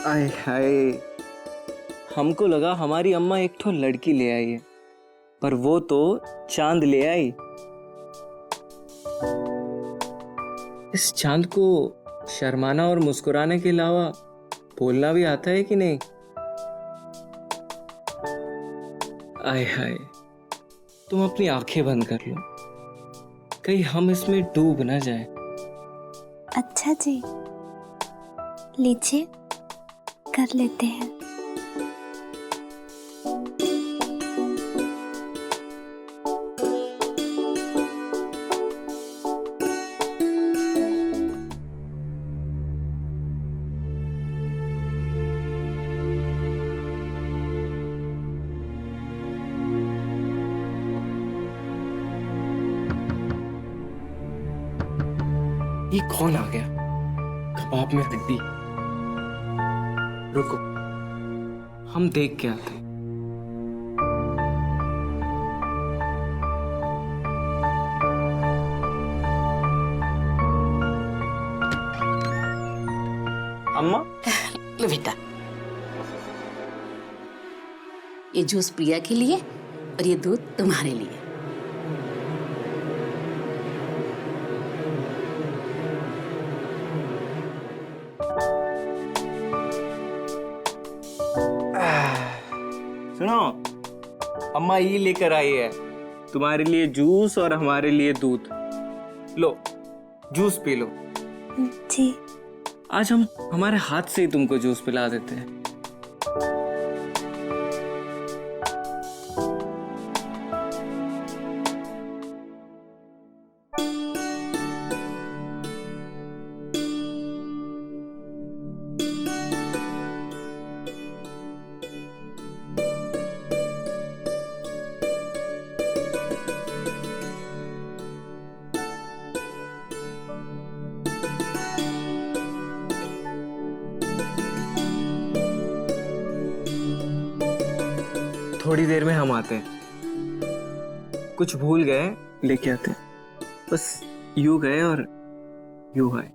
आय हाय, हमको लगा हमारी अम्मा एक ठो लड़की ले आई है, पर वो तो चांद ले आई। इस चांद को शर्माना और मुस्कुराने के अलावा बोलना भी आता है कि नहीं? आय हाय, तुम अपनी आंखें बंद कर लो, कहीं हम इसमें डूब ना जाए। अच्छा जी, लीजिए कर लेते हैं। ये कौन आ गया? कबाब में हड्डी। रुको, हम देख के आते हैं। अम्मा, लो बेटा, ये जूस प्रिया के लिए और ये दूध तुम्हारे लिए। सुनो, अम्मा ये लेकर आई है, तुम्हारे लिए जूस और हमारे लिए दूध। लो, जूस पी लो। जी। आज हम हमारे हाथ से ही तुमको जूस पिला देते हैं। थोड़ी देर में हम आते हैं। कुछ भूल गए, लेके आते हैं। बस यूं गए और यूं आए।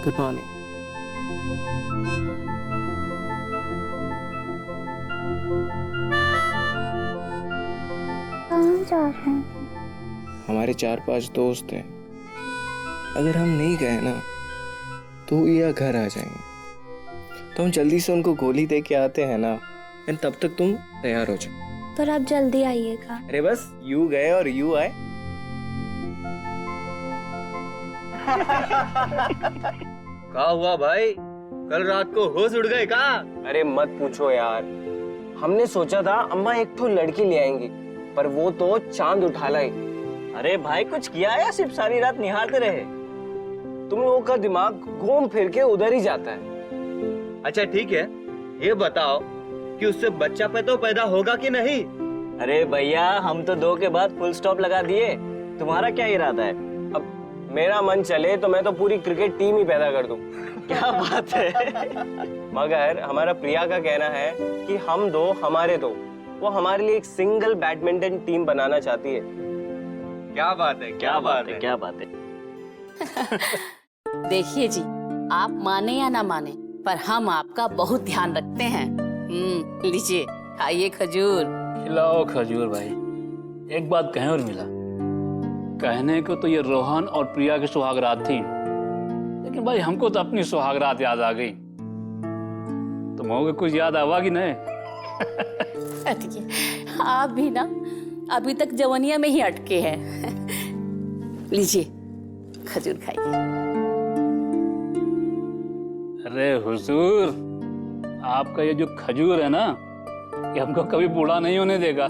Good morning. कहाँ जा रहे हैं? हमारे 4-5 दोस्त हैं, अगर हम नहीं गए ना तो ये घर आ जाएंगे, तो हम जल्दी से उनको गोली दे के आते हैं ना, तब तक तुम तैयार हो जाओ। पर आप जल्दी आइएगा। अरे बस यू गए और यू आए। क्या हुआ भाई, कल रात को होश उड़ गए का? अरे मत पूछो यार, हमने सोचा था अम्मा एक तो लड़की ले आएंगी, पर वो तो चांद उठा लाई। अरे भाई कुछ किया या सिर्फ सारी रात निहारते रहे? तुम लोगों का दिमाग घूम फिर के उधर ही जाता है। अच्छा ठीक है, ये बताओ कि उससे बच्चा पैदा होगा कि नहीं? अरे भैया हम तो 2 के बाद फुल स्टॉप लगा दिए, तुम्हारा क्या इरादा है? अब मेरा मन चले तो मैं तो पूरी क्रिकेट टीम ही पैदा कर दूं। क्या बात है। मगर हमारा प्रिया का कहना है कि हम दो हमारे दो, वो हमारे लिए एक सिंगल बैडमिंटन टीम बनाना चाहती है। क्या बात है, क्या बात है, क्या बात है। देखिए जी, आप माने या ना माने, पर हम आपका बहुत ध्यान रखते हैं। लीजिए, खाइए खजूर। खिलाओ खजूर भाई। एक बात कहें और मिला, कहने को तो ये रोहन और प्रिया की सुहागरात थी, लेकिन भाई हमको तो अपनी सुहागरात याद आ गई। तुमको कुछ याद आवा कि नहीं? आप भी ना अभी तक जवानिया में ही अटके हैं। लीजिए खजूर खाइए। अरे हुजूर, आपका ये जो खजूर है ना, ये हमको कभी बूढ़ा नहीं होने देगा।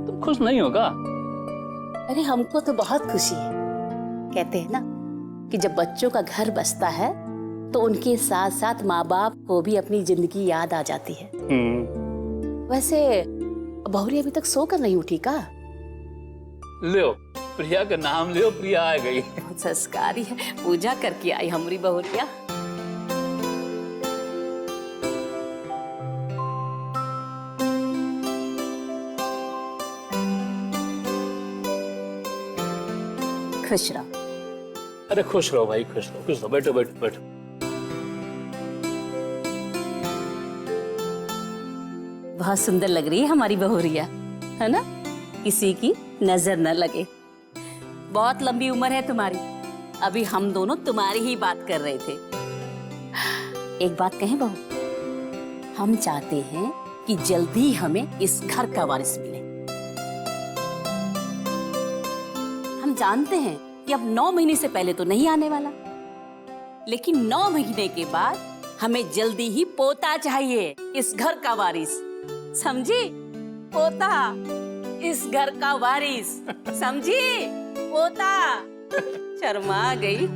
तुम खुश नहीं होगा? अरे हमको तो बहुत खुशी है। कहते हैं ना कि जब बच्चों का घर बसता है तो उनके साथ साथ माँ बाप को भी अपनी जिंदगी याद आ जाती है। वैसे बहुरी अभी तक सोकर नहीं उठी का? लो प्रिया का नाम लियो, प्रिया आ गई। बहुत संस्कारी है, पूजा करके आई हमारी बहुरिया। खुश रहो। अरे खुश रहो भाई, खुश रहो, खुश रहो। बैठो बैठो बैठो। बहुत सुंदर लग रही है हमारी बहुरिया, है ना? किसी की नजर न लगे। बहुत लंबी उम्र है तुम्हारी। अभी हम दोनों तुम्हारी ही बात कर रहे थे। एक बात कहें बहू, हम चाहते हैं कि जल्दी हमें इस घर का वारिस मिले। हम जानते हैं कि अब 9 महीने से पहले तो नहीं आने वाला, लेकिन 9 महीने के बाद हमें जल्दी ही पोता चाहिए, इस घर का वारिस। समझी? पोता, इस घर का वारिस। समझी? पोता। शर्मा गई।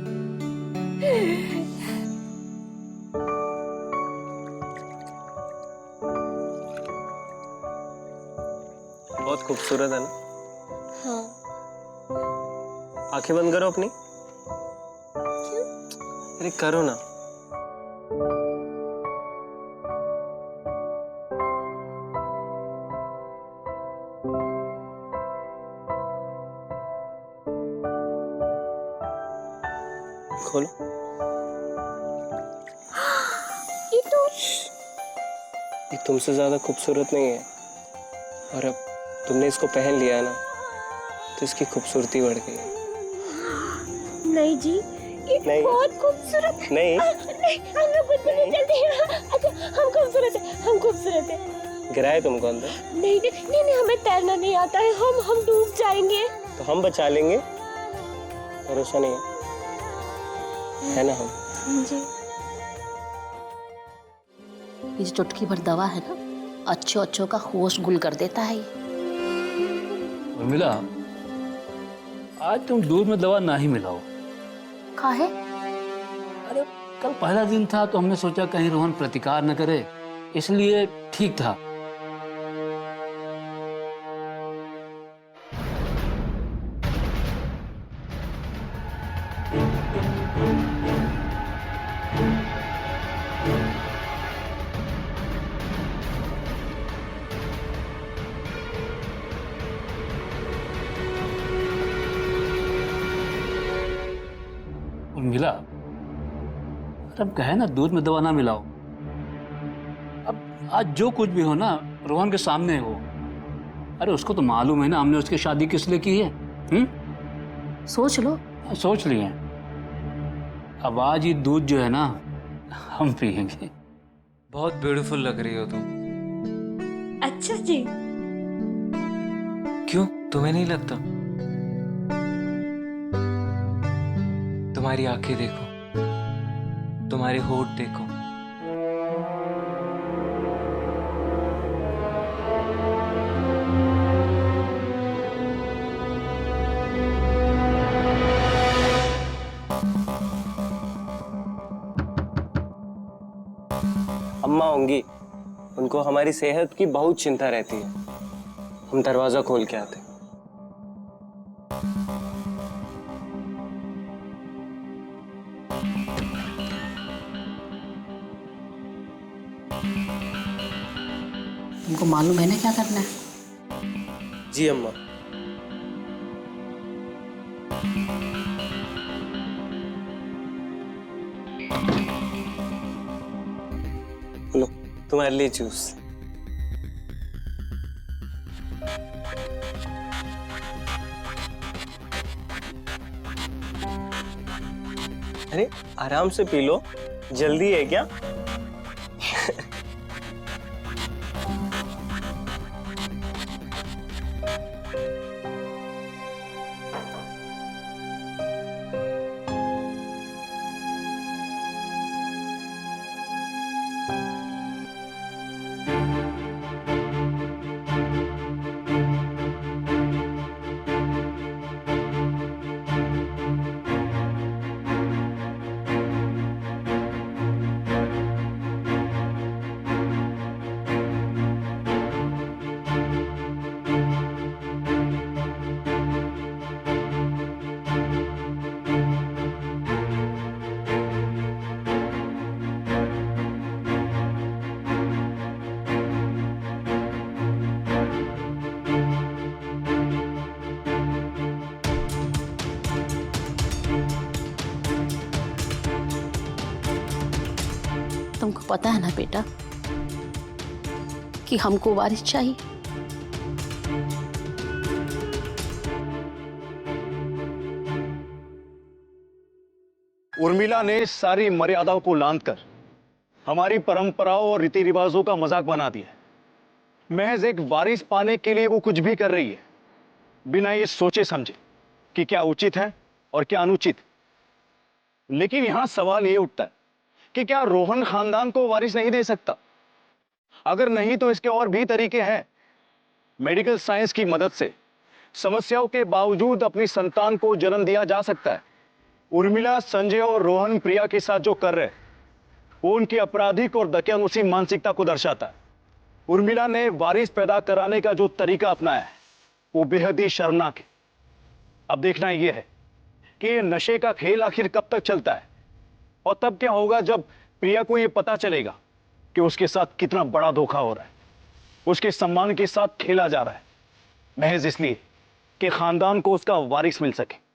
बहुत खूबसूरत है ना? हाँ। आंखें बंद करो अपनी। क्यों? अरे करो ना। खोलो। ये तुमसे ज्यादा खूबसूरत नहीं है, और अब तुमने इसको पहन लिया है ना, तो इसकी खूबसूरती बढ़ गई है। नहीं जी, ये नहीं। बहुत खूबसूरत है। नहीं। नहीं, हम लोग कुछ नहीं चलते हैं। अच्छा, हम खूबसूरत है, हम खूबसूरत है। गिराए तुमको अंदर? नहीं नहीं नहीं नहीं, हमें तैरना नहीं आता है, हम डूब जाएंगे। तो हम बचा लेंगे, भरोसा नहीं है ना हम? जी। ये जो चुटकी भर दवा है ना, अच्छों अच्छों का होश गुल कर देता है। मिला, आज तुम दूध में दवा ना ही मिलाओ। का है? अरे कल पहला दिन था तो हमने सोचा कहीं रोहन प्रतिकार न करे, इसलिए ठीक था। मिला, अब कहे ना दूध में दवा ना मिलाओ। अब आज जो कुछ भी हो ना, रोहन के सामने हो। अरे उसको तो मालूम है ना हमने उसकी शादी किस लिए की है। सोच लो। सोच लिए। अब आज ये दूध जो है ना, हम पियेंगे। बहुत ब्यूटीफुल लग रही हो तुम। अच्छा जी। क्यों, तुम्हें नहीं लगता? तुम्हारी आंखें देखो, तुम्हारे होठ देखो। अम्मा होंगी, उनको हमारी सेहत की बहुत चिंता रहती है। हम दरवाजा खोल के आते। तुमको मालूम है ना क्या करना है? जी अम्मा। लो, तुम्हारे लिए जूस। अरे आराम से पी लो, जल्दी है क्या? तुमको पता है ना बेटा कि हमको वारिस चाहिए। उर्मिला ने सारी मर्यादाओं को लांघकर हमारी परंपराओं और रीति रिवाजों का मजाक बना दिया। महज एक वारिस पाने के लिए वो कुछ भी कर रही है, बिना ये सोचे समझे कि क्या उचित है और क्या अनुचित। लेकिन यहां सवाल ये उठता है कि क्या रोहन खानदान को वारिस नहीं दे सकता? अगर नहीं तो इसके और भी तरीके हैं। मेडिकल साइंस की मदद से समस्याओं के बावजूद अपनी संतान को जन्म दिया जा सकता है। उर्मिला, संजय और रोहन प्रिया के साथ जो कर रहे हैं वो उनकी आपराधिक और दकियानुसी मानसिकता को दर्शाता है। उर्मिला ने वारिस पैदा कराने का जो तरीका अपनाया है वो बेहद ही शर्मनाक है। अब देखना यह है कि ये नशे का खेल आखिर कब तक चलता है और तब क्या होगा जब प्रिया को यह पता चलेगा कि उसके साथ कितना बड़ा धोखा हो रहा है, उसके सम्मान के साथ खेला जा रहा है, महज इसलिए कि खानदान को उसका वारिस मिल सके।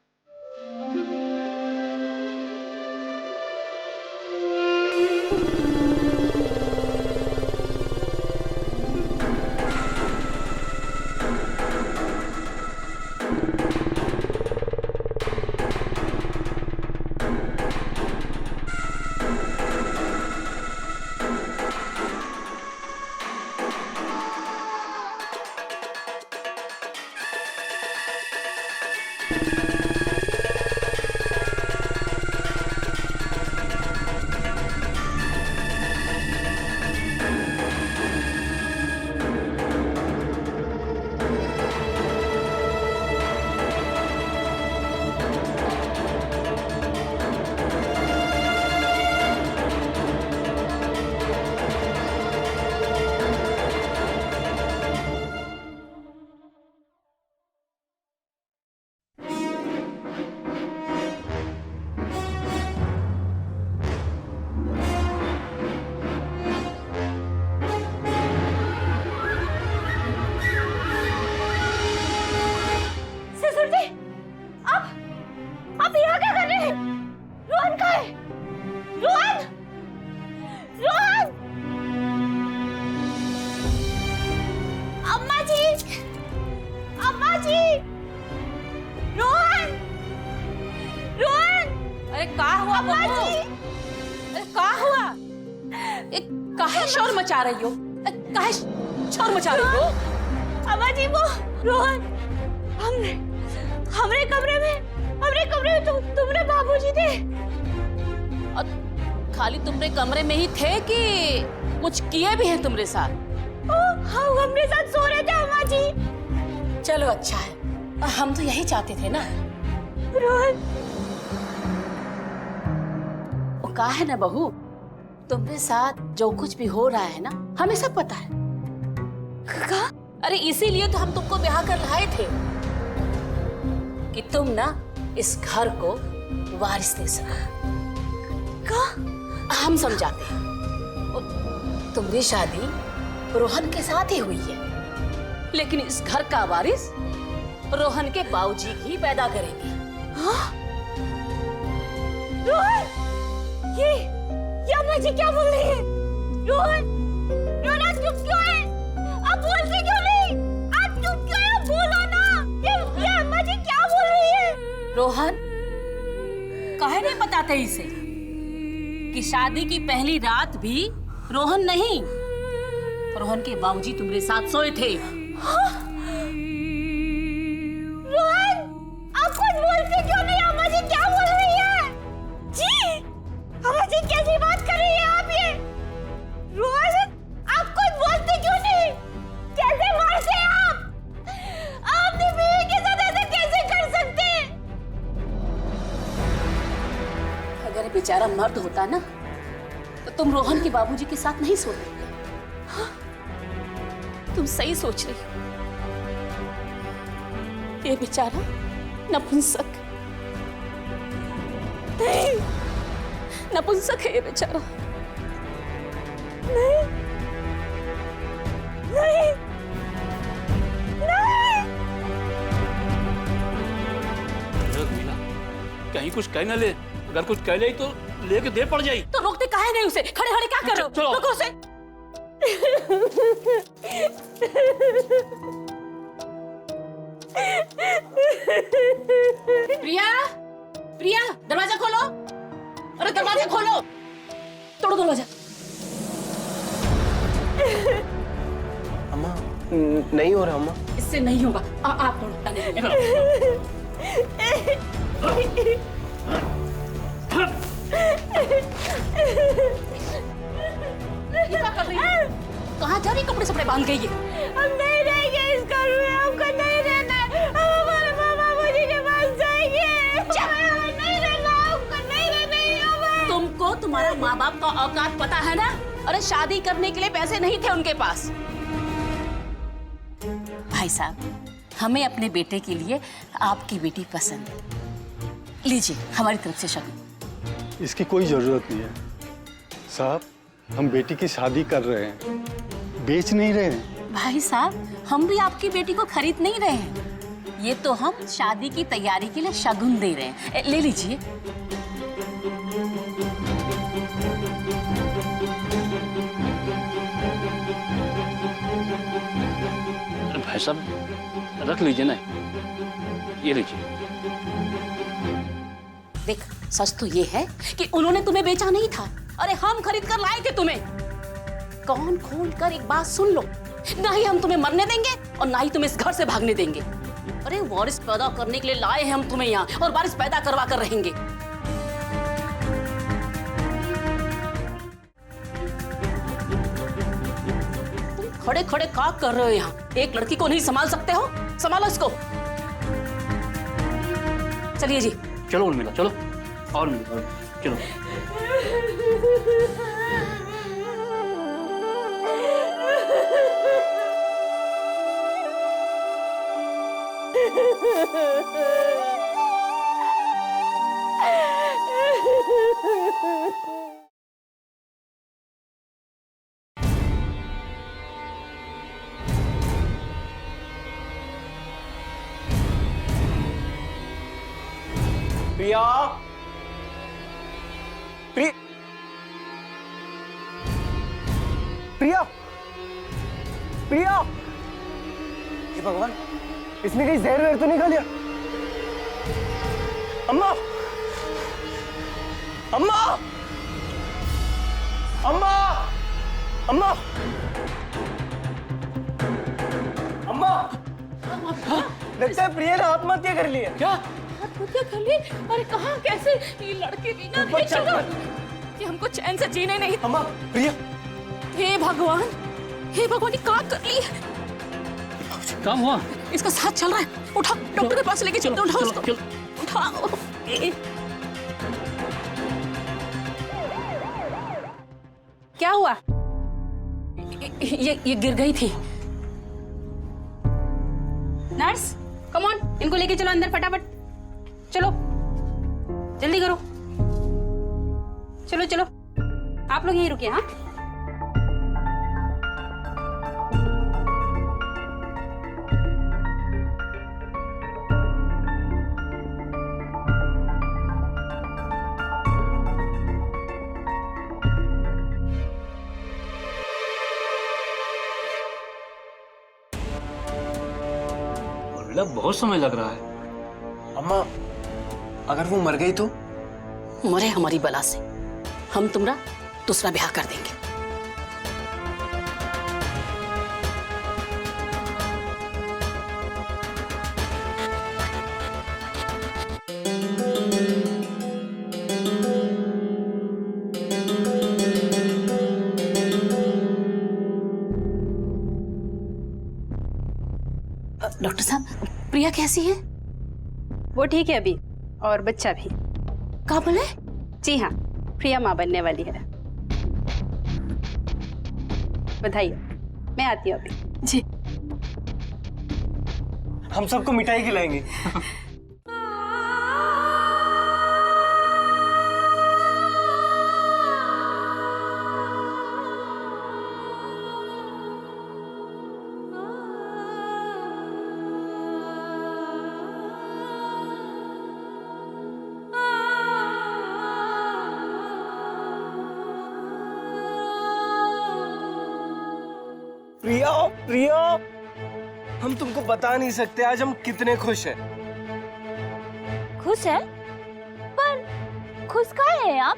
काहे शोर मचा रही हो? काहे शोर मचा रही हो? अम्मा जी, वो रोहन हमरे कमरे में हमरे कमरे में तुमने बाबूजी थे। और खाली तुमरे कमरे में ही थे कि कुछ किए भी हैं तुमरे साथ? हम हमरे साथ सो रहे थे अम्मा जी। चलो अच्छा है, हम तो यही चाहते थे ना। रोहन, वो कहा है ना बहू, तुमरे साथ जो कुछ भी हो रहा है ना, हमें सब पता है। का? अरे इसीलिए तो हम तुमको ब्याह कर लाए थे कि तुम ना इस घर को वारिस दे सको। का? हम समझाते हैं, तुम्हारी शादी रोहन के साथ ही हुई है, लेकिन इस घर का वारिस रोहन के बाबूजी ही पैदा करेंगे। हाँ? रोहन, ये अम्मा जी क्या बोल रही है? रोहन, रोहन आप चुप क्यों है? आप बोलते क्यों नहीं? आप चुप क्यों है? बोलो ना। ये अम्मा जी क्या बोल रही है? रोहन, काहे नहीं बताते इसे कि शादी की पहली रात भी रोहन नहीं, रोहन के बाबूजी तुम्हारे साथ सोए थे। रोहन, आप कुछ बोलते क्यों नहीं? अम्मा जी क्या बोल रही है? जी, अम्मा जी कैसी बात कर रही है आप ये? रोहन, आप कुछ बोलते क्यों नहीं? कैसे मारते आप? अपनी बीवी के साथ ऐसे कैसे कर सकते? अगर बेचारा मर्द होता ना, तो तुम रोहन के बाबूजी के साथ नहीं सोते। तुम सही सोच रही हो। ये बेचारा नपुंसक नहीं, नपुंसक है ये बेचारा। नहीं, नहीं, नहीं। मीना, कहीं कुछ कह न ले, अगर कुछ कह ले तो लेके दे पड़ जाई। तो रोकते काहे नहीं उसे? खड़े खड़े क्या कर रहे हो? चलो। रोको उसे। प्रिया, प्रिया, दरवाजा खोलो। अरे दरवाजा खोलो, तोड़ो दरवाजा। अम्मा नहीं हो रहा अम्मा। इससे नहीं होगा। आप तोड़ो। क्या कर रही है? कहाँ जा रही? कपड़े सपड़े बांध गई है। हम नहीं रहेंगे इस घर में, हमको नहीं रहना है। हम हमारे माँ बाबूजी के पास जाएंगे। हमें नहीं रहना, हमको नहीं रहना है। तुमको तुम्हारा माँ बाप का औकात पता है ना? अरे शादी करने के लिए पैसे नहीं थे उनके पास। भाई साहब, हमें अपने बेटे के लिए आपकी बेटी पसंद है। लीजिए हमारी तरफ से शगुन। इसकी कोई जरूरत नहीं है साहब, हम बेटी की शादी कर रहे हैं, बेच नहीं रहे हैं। भाई साहब, हम भी आपकी बेटी को खरीद नहीं रहे हैं, ये तो हम शादी की तैयारी के लिए शगुन दे रहे हैं। ले लीजिए। भाई साहब रख लीजिए ना, ये लीजिए। देख, सच तो ये है कि उन्होंने तुम्हें बेचा नहीं था। अरे हम खरीद कर लाए थे तुम्हें। कान खोल कर एक बात सुन लो, ना ही हम तुम्हें मरने देंगे और ना ही तुम्हें इस घर से भागने देंगे। अरे वारिस पैदा करने के लिए लाए हैं हम तुम्हें यहाँ, और वारिस पैदा करवा कर रहेंगे। तुम खड़े खड़े क्या कर रहे हो यहाँ? एक लड़की को नहीं संभाल सकते हो? संभालो इसको। चलिए जी। चलो उर्मिला, चलो। और मिला, चलो। प्रिया, प्रिया, प्रिया, हे भगवान, इसने कहीं जहर वहर तो नहीं खा लिया? अम्मा, अम्मा, अम्मा, अम्मा, अम्मा, लगता है प्रिया ने आत्महत्या कर ली है। क्या? आत्महत्या कर ली? अरे कहाँ, कैसे? ये लड़के भी ना कि हमको चैन से जीने नहीं। अम्मा, प्रिया। हे भगवान, हे भगवान, ये कहाँ कर ली? काम हुआ? इसका साथ चल रहा है। उठा, डॉक्टर के पास लेके चलते। उठाओ उसको, उठाओ। क्या हुआ? ये गिर गई थी। नर्स, कम ऑन, इनको लेके चलो अंदर फटाफट। चलो, जल्दी करो। चलो चलो, आप लोग यहीं रुकिए। हाँ, बहुत समय लग रहा है। अम्मा, अगर वो मर गई तो? मरे हमारी बला से, हम तुम्हारा दूसरा ब्याह कर देंगे। डॉक्टर साहब, प्रिया कैसी है? वो ठीक है अभी, और बच्चा भी। कहाँ बोले? जी हाँ, प्रिया माँ बनने वाली है। बधाई हो। मैं आती हूँ अभी। जी। हम सबको मिठाई खिलाएंगे। प्रिया, प्रिया, हम तुमको बता नहीं सकते आज हम कितने खुश हैं। खुश है? पर खुश काहे हैं आप?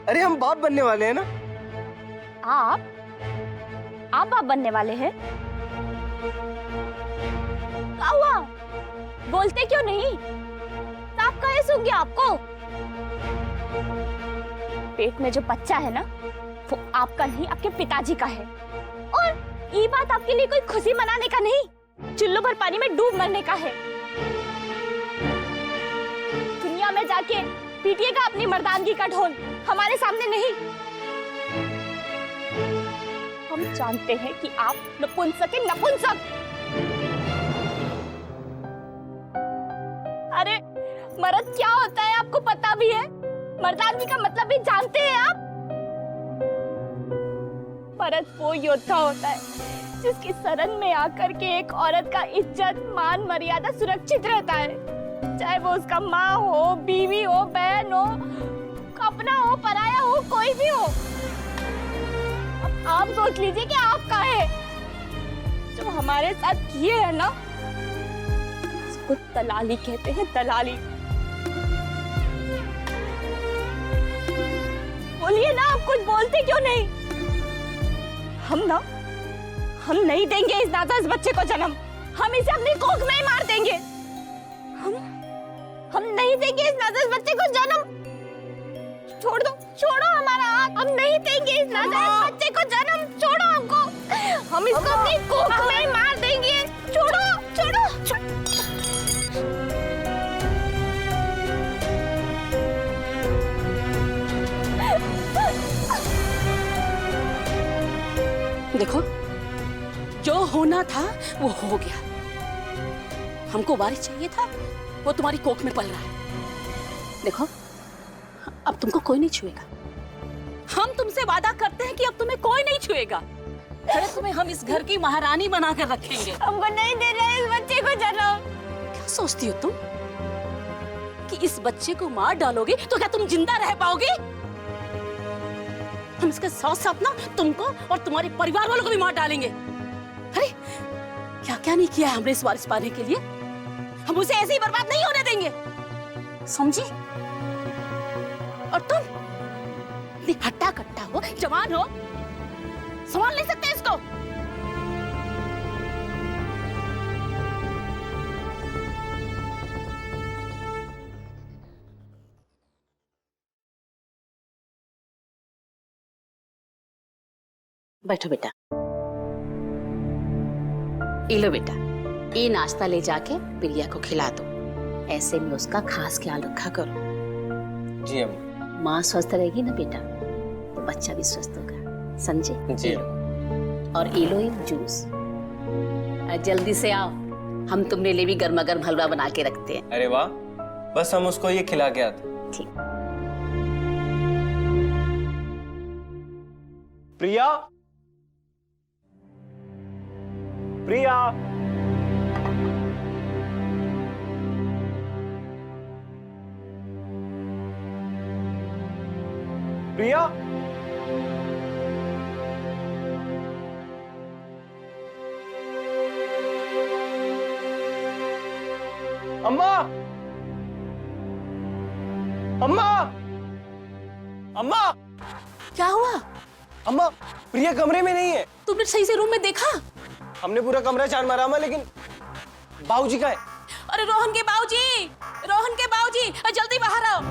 अरे हम बाप बनने वाले हैं ना। आप बाप बनने वाले हैं? क्या हुआ? बोलते क्यों नहीं? साफ काहे सूख गया आपको? पेट में जो बच्चा है ना, वो आपका नहीं, आपके पिताजी का है। और ये बात आपके लिए कोई खुशी मनाने का नहीं, चुल्लू भर पानी में डूब मरने का है। दुनिया में जाके पीटिएगा अपनी मर्दानगी का ढोल, हमारे सामने नहीं। हम जानते हैं कि आप नपुंसक हैं, नपुंसक। अरे मर्द क्या होता है आपको पता भी है? मर्दानगी का मतलब भी जानते हैं आप? मर्द वो योद्धा होता है जिसकी शरण में आकर के एक औरत का इज्जत, मान, मर्यादा सुरक्षित रहता है, चाहे वो उसका माँ हो, बीवी हो, बहन हो, अपना हो, पराया हो, कोई भी हो। अब आप सोच लीजिए कि आपका है। जो हमारे साथ किए है ना, उसको दलाली कहते हैं, दलाली। बोलिए ना, आप कुछ बोलते क्यों नहीं? हम नहीं देंगे इस नाजायज बच्चे को जन्म। हम इसे अपनी कोख में ही मार देंगे। हम नहीं देंगे इस नाजायज बच्चे को जन्म। छोड़ दो, छोड़ो हमारा हाथ। हम नहीं देंगे इस नाजायज बच्चे को जन्म। छोड़ो हमको, हम इसको अपनी कोख में ही मार देंगे। छोड़ो, छोड़ो, देखो, जो होना था वो हो गया। हमको वारिस चाहिए था, वो तुम्हारी कोख में पल रहा है। देखो, अब तुमको कोई नहीं छुएगा। हम तुमसे वादा करते हैं कि अब तुम्हें कोई नहीं छुएगा। अरे तुम्हें हम इस घर की महारानी बनाकर रखेंगे। हमको नहीं दे रहे इस बच्चे को जन्म। क्या सोचती हो तुम कि इस बच्चे को मार डालोगे तो क्या तुम जिंदा रह पाओगे? हम इसके साथ साथ ना तुमको और तुम्हारे परिवार वालों को भी मार डालेंगे। अरे क्या क्या नहीं किया है हमने इस वारिस पाने के लिए। हम उसे ऐसे ही बर्बाद नहीं होने देंगे, समझी? और तुम इतनी हट्टा कट्टा हो, जवान हो, संभाल नहीं सकते इसको। बैठो बेटा। ये लो बेटा, ये नाश्ता ले जाके प्रिया को खिला दो। ऐसे में उसका खास ख्याल रखा करो। जी अम्मा। माँ स्वस्थ रहेगी ना बेटा, तो बच्चा भी स्वस्थ होगा, समझे? जी। और ये लो एक जूस। जल्दी से आओ, हम तुमने लिए भी गर्मा गर्म हलवा बना के रखते हैं। अरे वाह, बस हम उसको ये खिला के आते। ठीक। प्रिया, प्रिया, प्रिया, अम्मा, अम्मा, अम्मा, क्या हुआ? अम्मा, प्रिया कमरे में नहीं है। तुमने सही से रूम में देखा? हमने पूरा कमरा छान मारा अम्मा, लेकिन बाबूजी का है। अरे रोहन के बाबूजी, रोहन के बाबूजी, जल्दी बाहर आओ।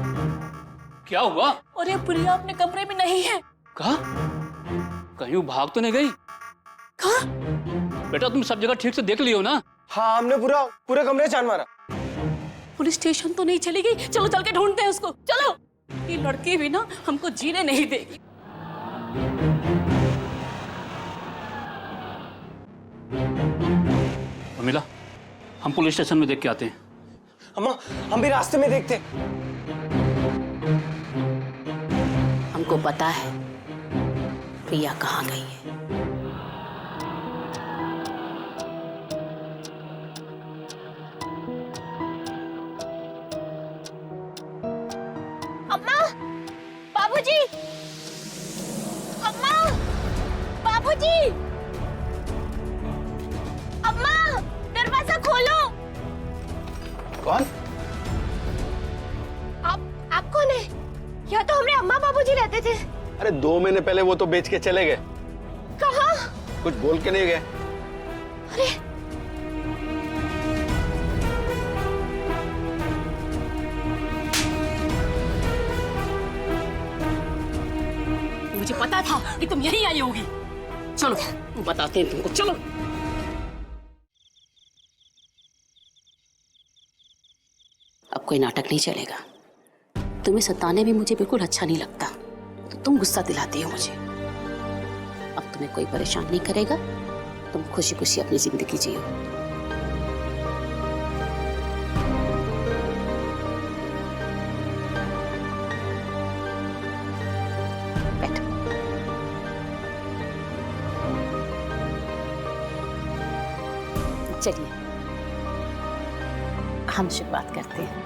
क्या हुआ? अरे प्रिया अपने कमरे में नहीं है। कहा? कहीं वो भाग तो नहीं गई? कहाँ? बेटा तुम सब जगह ठीक से देख लियो ना? हाँ, हमने पूरा कमरा छान मारा। पुलिस स्टेशन तो नहीं चली गई? चलो चल के ढूंढते हैं उसको, चलो। ये लड़की भी ना हमको जीने नहीं देगी। उर्मिला, हम पुलिस स्टेशन में देख के आते हैं। अम्मा, हम भी रास्ते में देखते। हमको पता है प्रिया कहाँ गई है। अम्मा, बाबूजी, अम्मा, बाबूजी, अम्मा, दरवाजा खोलो। कौन? आप कौन है? यहाँ तो हमारे अम्मा बाबूजी रहते थे। अरे 2 महीने पहले वो तो बेच के चले गए। कहाँ? कुछ बोल के नहीं गए। अरे मुझे पता था कि तुम यहीं आई होगी। चलो बताते हैं तुमको, चलो। अब कोई नाटक नहीं चलेगा। तुम्हें सताने में मुझे बिल्कुल अच्छा नहीं लगता, तो तुम गुस्सा दिलाती हो मुझे। अब तुम्हें कोई परेशान नहीं करेगा, तुम खुशी खुशी अपनी जिंदगी जियो। बैठो। चलिए हम शुरुआत करते हैं।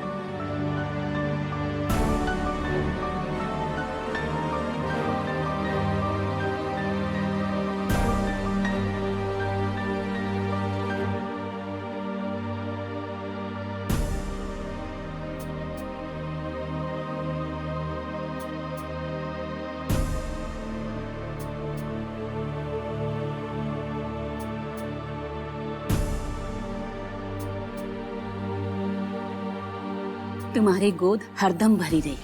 तुम्हारी गोद हरदम भरी रही।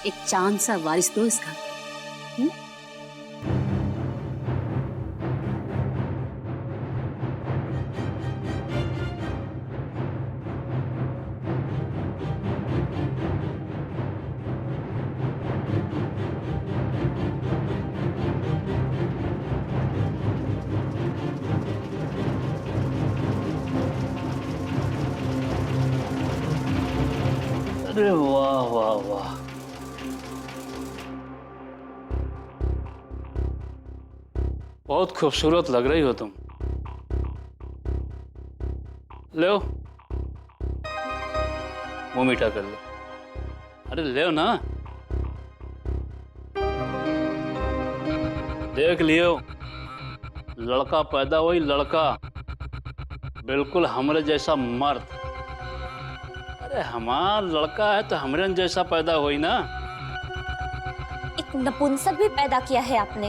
एक चांद सा वारिस दो इसका। अरे वाह वाह वाह, बहुत खूबसूरत लग रही हो तुम। लो मुंह मीठा कर लो। अरे ले ना, देख लियो, लड़का पैदा हुई, लड़का बिल्कुल हमरे जैसा मर्द। अरे हमारा लड़का है तो हमरे जैसा पैदा हुई ना। एक नपुंसक भी पैदा किया है आपने।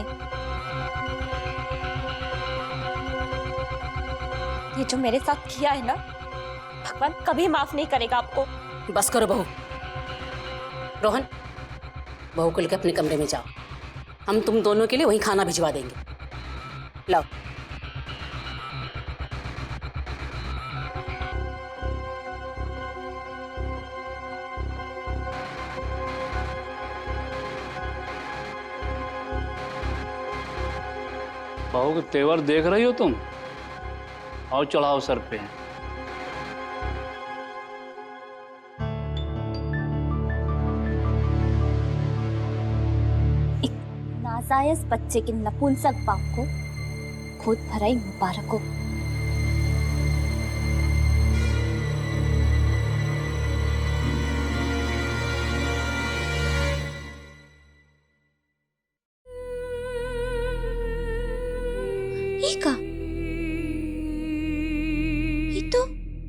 ये जो मेरे साथ किया है ना, भगवान कभी माफ नहीं करेगा आपको। बस करो बहू। रोहन, बहू को लेकर अपने कमरे में जाओ। हम तुम दोनों के लिए वहीं खाना भिजवा देंगे। लाओ। बहू के तेवर देख रही हो तुम? और चढ़ाओ सर पे। नाजायज बच्चे के नपुंसक बाप को खुद भराई मुबारक हो।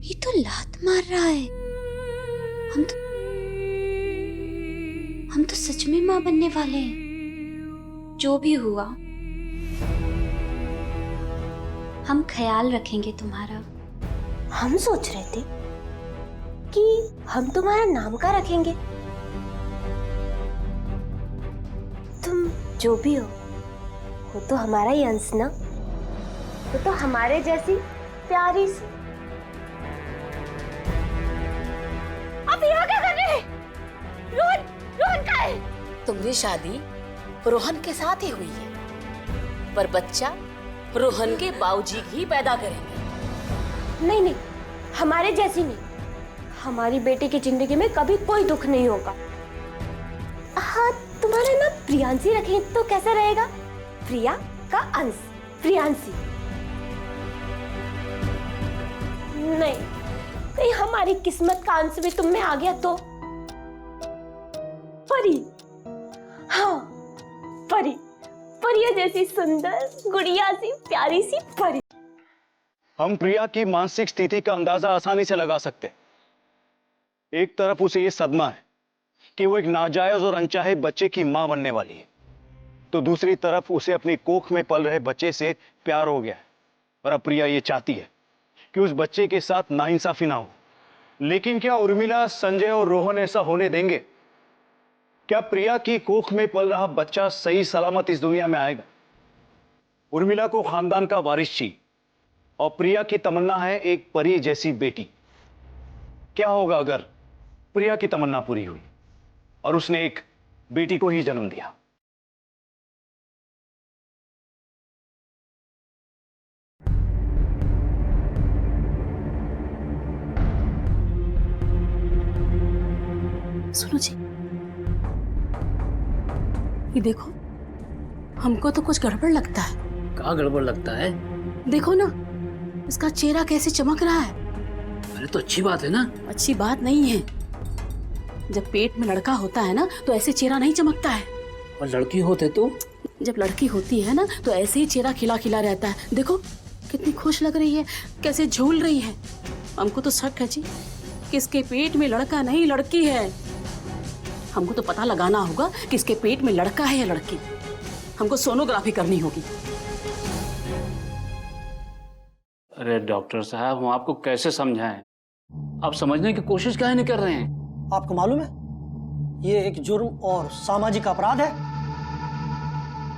ये तो लात मार रहा है। हम तो सच में माँ बनने वाले हैं। जो भी हुआ हम ख्याल रखेंगे तुम्हारा। हम सोच रहे थे कि हम तुम्हारा नाम का रखेंगे। तुम जो भी हो वो तो हमारा ही अंश ना। वो तो हमारे जैसी प्यारी सी। अब यहाँ क्या कर रहे हैं? रोहन, रोहन कहाँ है? तुम्हारी शादी रोहन के साथ ही हुई है, पर बच्चा रोहन के बाबूजी ही पैदा करेंगे। नहीं नहीं, हमारे जैसी नहीं। हमारी बेटे की जिंदगी में कभी कोई दुख नहीं होगा। हाँ, तुम्हारा नाम प्रियांशी रखें तो कैसा रहेगा? प्रिया का अंश, प्रियांशी। नहीं, कहीं हमारी किस्मत का अंश भी तुम में आ गया तो? परी, हाँ परी, परिया जैसी सुंदर गुड़िया सी प्यारी सी परी। हम प्रिया की मानसिक स्थिति का अंदाजा आसानी से लगा सकते हैं। एक तरफ उसे यह सदमा है कि वो एक नाजायज और अनचाहे बच्चे की मां बनने वाली है, तो दूसरी तरफ उसे अपनी कोख में पल रहे बच्चे से प्यार हो गया है। और अब प्रिया ये चाहती है कि उस बच्चे के साथ नाइंसाफी ना हो। लेकिन क्या उर्मिला, संजय और रोहन ऐसा होने देंगे? क्या प्रिया की कोख में पल रहा बच्चा सही सलामत इस दुनिया में आएगा? उर्मिला को खानदान का वारिस चाहिए और प्रिया की तमन्ना है एक परी जैसी बेटी। क्या होगा अगर प्रिया की तमन्ना पूरी हुई और उसने एक बेटी को ही जन्म दिया? सुनो जी, ये देखो, हमको तो कुछ गड़बड़ लगता है। क्या गड़बड़ लगता है? देखो ना, इसका चेहरा कैसे चमक रहा है। अरे तो अच्छी बात है ना। अच्छी बात नहीं है। जब पेट में लड़का होता है ना तो ऐसे चेहरा नहीं चमकता है। और लड़की होते तो? जब लड़की होती है ना तो ऐसे ही चेहरा खिला खिला रहता है। देखो कितनी खुश लग रही है, कैसे झूल रही है। हमको तो शक है जी कि इसके पेट में लड़का नहीं लड़की है। हमको तो पता लगाना होगा कि इसके पेट में लड़का है या लड़की। हमको सोनोग्राफी करनी होगी। अरे डॉक्टर साहब, हम आपको कैसे समझाएं? आप समझने की कोशिश काहे नहीं कर रहे हैं? आपको मालूम है ये एक जुर्म और सामाजिक अपराध है।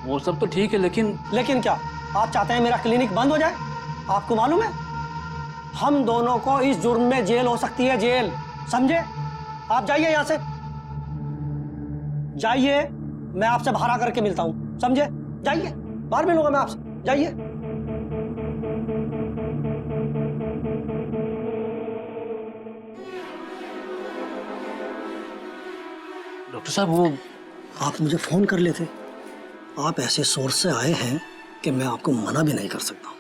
वो सब तो ठीक है, लेकिन क्या आप चाहते हैं मेरा क्लिनिक बंद हो जाए? आपको मालूम है हम दोनों को इस जुर्म में जेल हो सकती है, जेल। समझे? आप जाइए यहाँ से, जाइए। मैं आपसे बाहर आकर के मिलता हूँ, समझे? जाइए, बाहर मिलूंगा मैं आपसे, जाइए। डॉक्टर साहब, वो आप मुझे फोन कर लेते। आप ऐसे सोर्स से आए हैं कि मैं आपको मना भी नहीं कर सकता हूँ।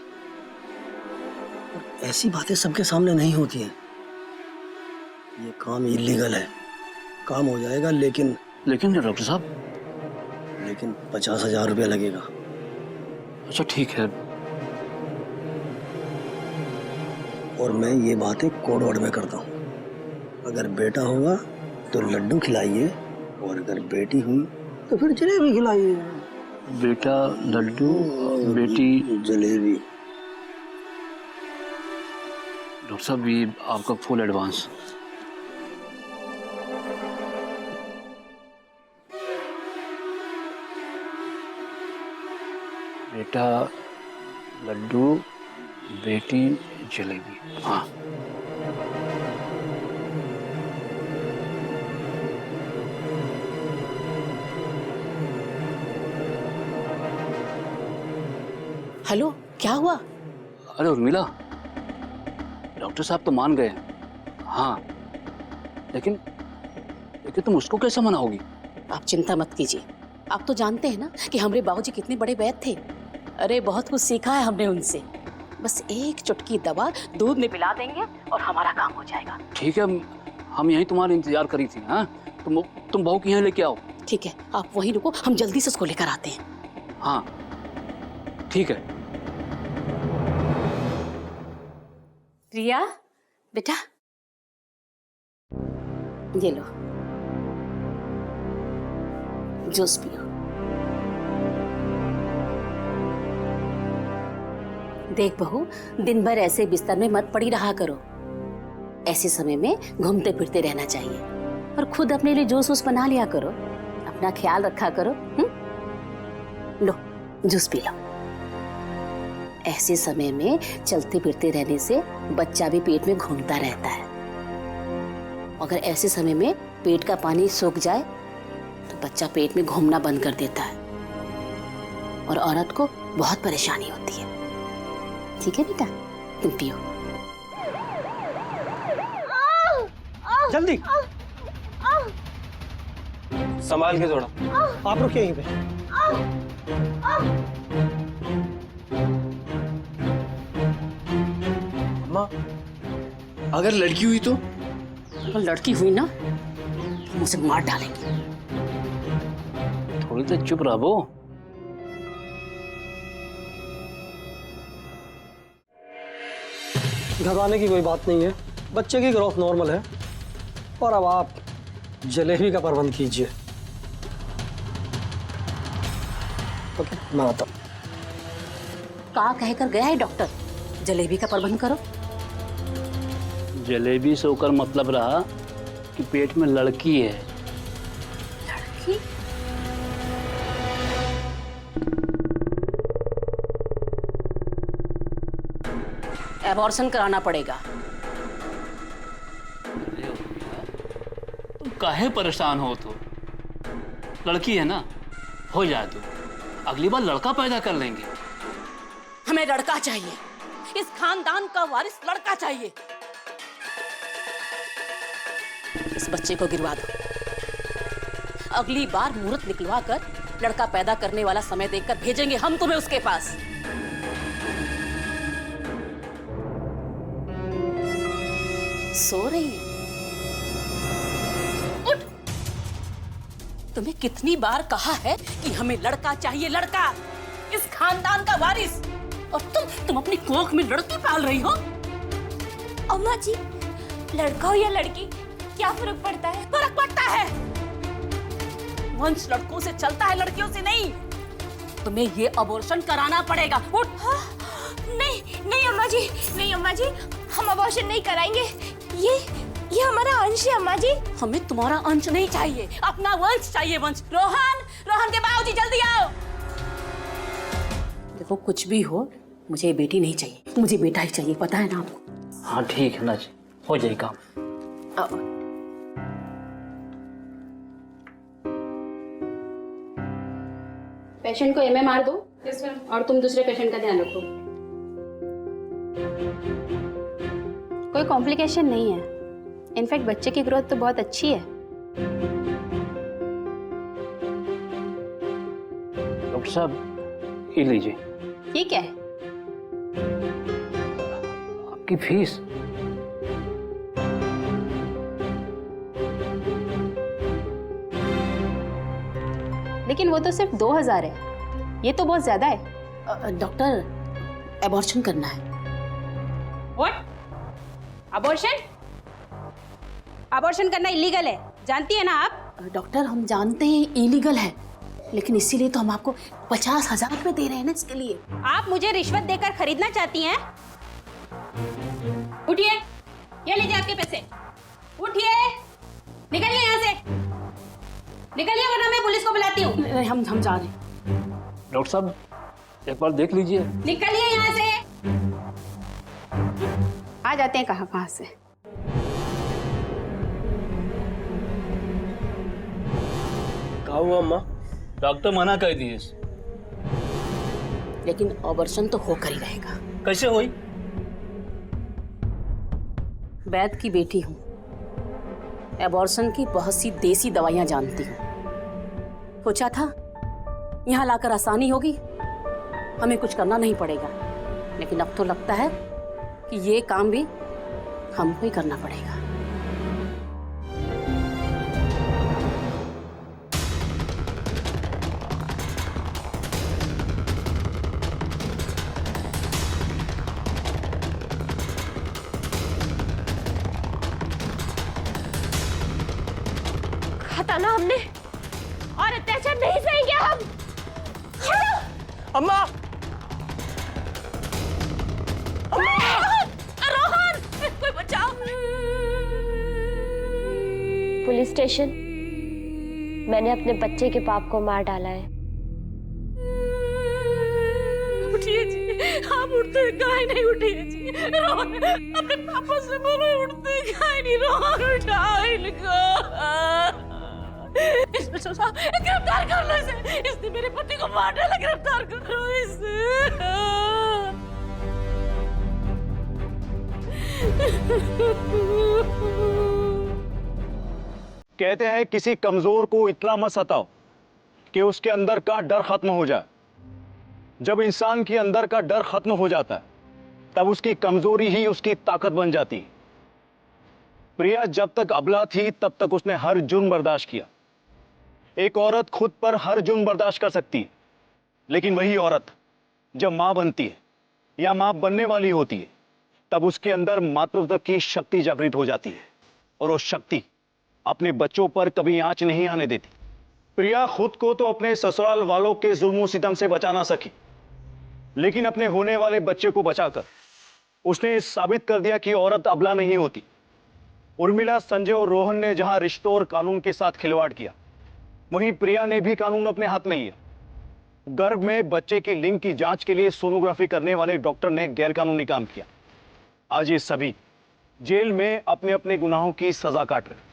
ऐसी बातें सबके सामने नहीं होती हैं। ये काम इलीगल है। काम हो जाएगा, लेकिन क्या डॉक्टर साहब? लेकिन 50,000 रुपया लगेगा। अच्छा ठीक है। और मैं ये बातें कोड वर्ड में करता हूँ। अगर बेटा होगा तो लड्डू खिलाइए, और अगर बेटी हुई तो फिर जलेबी खिलाइए। बेटा लड्डू, बेटी जलेबी। डॉक्टर साहब, ये आपका फुल एडवांस। बेटा लड्डू, बेटी जलेबी। हाँ, हेलो, क्या हुआ? अरे उर्मिला, डॉक्टर साहब तो मान गए हैं। हाँ, लेकिन तुम उसको कैसे मनाओगी? आप चिंता मत कीजिए। आप तो जानते हैं ना कि हमारे बाबूजी कितने बड़े वैद्य थे। अरे बहुत कुछ सीखा है हमने उनसे। बस एक चुटकी दवा दूध में पिला देंगे और हमारा काम हो जाएगा। ठीक है, हम यहीं तुम्हारा इंतजार करी थी। हाँ, तुम बहू की यहाँ लेके आओ। ठीक है, आप वहीं रुको, हम जल्दी से उसको लेकर आते हैं। हाँ ठीक है। प्रिया बेटा, ये लो जूस पियो। देख बहू, दिन भर ऐसे बिस्तर में मत पड़ी रहा करो। ऐसे समय में घूमते फिरते रहना चाहिए और खुद अपने लिए जूस वूस बना लिया करो। अपना ख्याल रखा करो। लो जूस पी लो। ऐसे समय में चलते फिरते रहने से बच्चा भी पेट में घूमता रहता है। अगर ऐसे समय में पेट का पानी सूख जाए तो बच्चा पेट में घूमना बंद कर देता है और औरत को बहुत परेशानी होती है। ठीक है बेटा, तुम पियो। जल्दी संभाल के थोड़ा। आप रुकिए यहीं पे। माँ, अगर लड़की हुई तो? अगर लड़की हुई ना तो मुझे मार डालेंगे। थोड़ी देर चुप रहो। घबराने की कोई बात नहीं है, बच्चे की ग्रोथ नॉर्मल है। और अब आप जलेबी का प्रबंध कीजिए। ओके, मैं आता हूँ। क्या कहकर गया है डॉक्टर? जलेबी का प्रबंध करो। जलेबी से होकर मतलब रहा कि पेट में लड़की है। लड़की? एबॉर्शन कराना पड़ेगा। तुम काहे परेशान हो? तो लड़की है ना, हो जाए तो अगली बार लड़का पैदा कर लेंगे। हमें लड़का चाहिए, इस खानदान का वारिस लड़का चाहिए। इस बच्चे को गिरवा दो। अगली बार मुहूर्त निकलवा कर लड़का पैदा करने वाला समय देखकर भेजेंगे हम तुम्हें उसके पास। सो रही है? उठ! तुम्हें कितनी बार कहा है कि हमें लड़का चाहिए, लड़का, इस खानदान का वारिस, और तुम अपनी कोख में लड़की पाल रही हो। अम्मा जी, लड़का हो या लड़की क्या फर्क पड़ता है? फर्क पड़ता है। वंश लड़कों से चलता है, लड़कियों से नहीं। तुम्हें ये अबॉर्शन कराना पड़ेगा। उठ! नहीं नहीं अम्मा जी, नहीं अम्मा जी, हम अबॉर्शन नहीं कराएंगे। ये हमारा अंश है अम्मा जी। हमें तुम्हारा अंश नहीं चाहिए, अपना वंश चाहिए, वंश। रोहन के बाबूजी जल्दी आओ। देखो कुछ भी हो, मुझे बेटी नहीं चाहिए, मुझे बेटा ही चाहिए, पता है ना आपको। हाँ ठीक है ना जी, हो जाए काम। पेशेंट को एमएमआर दो और तुम दूसरे पेशेंट का ध्यान रखो। कोई कॉम्प्लिकेशन नहीं है। इनफैक्ट बच्चे की ग्रोथ तो बहुत अच्छी है। डॉक्टर साहब ये लीजिए। ये क्या है? आपकी फीस। लेकिन वो तो सिर्फ 2000 है, ये तो बहुत ज्यादा है। डॉक्टर, एबॉर्शन करना है। व्हाट? अबॉर्शन? अबॉर्शन करना इलीगल है, जानती है ना आप? डॉक्टर हम जानते हैं इलीगल है, लेकिन इसीलिए तो हम आपको 50,000 रुपए दे रहे हैं ना इसके लिए। आप मुझे रिश्वत देकर खरीदना चाहती हैं? उठिए, ये लीजिए आपके पैसे। उठिए, निकलिए यहाँ से, निकलिए वरना मैं पुलिस को बुलाती हूँ। हम जा रहे हैं। डॉक्टर साहब एक बार देख लीजिए। निकलिए यहाँ से। आ जाते हैं कहाँ कहाँ से। क्या हुआ अम्मा? डॉक्टर मना कर दिए। लेकिन ऑपरेशन तो होकर ही रहेगा। कैसे हुई? वैद की बेटी हूँ, एबॉर्शन की बहुत सी देसी दवाइयाँ जानती हूँ। सोचा था यहाँ लाकर आसानी होगी, हमें कुछ करना नहीं पड़ेगा, लेकिन अब तो लगता है कि ये काम भी हमको ही करना पड़ेगा। कहा था ना हमने, और अत्याचार नहीं सहेंगे हम। अम्मा! रोहन, कोई बचाओ। पुलिस स्टेशन, मैंने अपने बच्चे के पाप को मार डाला है। उठिए जी, आप उठते काहे नहीं? उठिए जी, रोहन अपने पापा से बोलो उठते काहे नहीं? रोहन उठाओ इनको। इंस्पेक्टर साहब, गिरफ्तार कर लो इसे। इसने मेरे पति को मार डाला, गिरफ्तार करो इसे। कहते हैं किसी कमजोर को इतना मत सताओ कि उसके अंदर का डर खत्म हो जाए। जब इंसान के अंदर का डर खत्म हो जाता है तब उसकी कमजोरी ही उसकी ताकत बन जाती है। प्रिया जब तक अबला थी तब तक उसने हर जुर्म बर्दाश्त किया। एक औरत खुद पर हर जुर्म बर्दाश्त कर सकती है, लेकिन वही औरत जब मां बनती है या मां बनने वाली होती है तब उसके अंदर मातृत्व की शक्ति जागृत हो जाती है, और वो शक्ति अपने बच्चों पर कभी आंच नहीं आने देती। प्रिया खुद को तो अपने ससुराल वालों के जुल्म सितम से बचा ना सकी, लेकिन अपने होने वाले बच्चे को बचाकर उसने साबित कर दिया कि औरत अबला नहीं होती। उर्मिला, संजय और रोहन ने जहां रिश्तों और कानून के साथ खिलवाड़ किया, वहीं प्रिया ने भी कानून अपने हाथ में लिया। गर्भ में बच्चे की लिंग की जांच के लिए सोनोग्राफी करने वाले डॉक्टर ने गैरकानूनी काम किया। आज ये सभी जेल में अपने अपने गुनाहों की सजा काट रहे।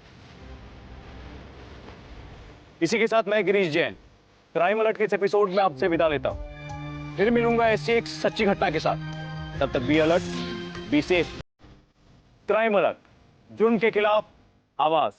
इसी के साथ मैं गिरीश जैन क्राइम अलर्ट के इस एपिसोड में आपसे विदा लेता हूं। फिर मिलूंगा ऐसी एक सच्ची घटना के साथ। तब तक be alert, be safe. Crime alert, जुर्म के खिलाफ आवाज।